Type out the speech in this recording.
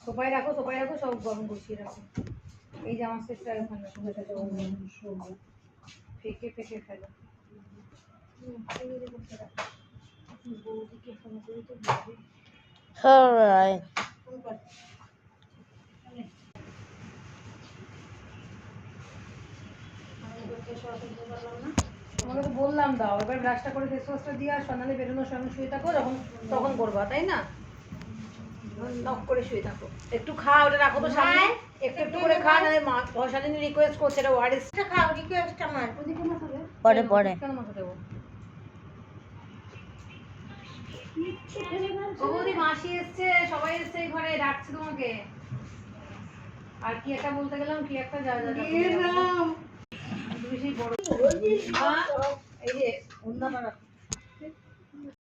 সোফায় রাখো সব গরম গুছিয়ে রাখো। এই জামা সেটটা ওখানে ফেকে ফেলো। বৌদিকে ফোন করে তো বলবে। Alright. তোমাকে তো বললাম দাও, এবার ব্রাশটা করে ফেস ওয়াশটা দিয়ে আর সন্ধ্যালে বেরোনোর সময় শুয়ে থাকো, তখন করবা, তাই না? নক করে শুয়ে থাকো, একটু খা, ওটা রাখো তো সামনে, একটু করে খা, নাহলে মা ভরসাদিনী রিকোয়েস্ট করছে, এটা ওয়ারিস খাও, রিকোয়েস্ট আমার ওদিকে মাথা দে, পরে কেন মাথা দেবো? বৌদি মাসি এসছে, সবাই এসছে এই ঘরে, ডাকছে তোমাকে। আর কি একটা বলতে গেলাম, কি একটা যা বেশি বড় এই যে অন্যটা রাখো।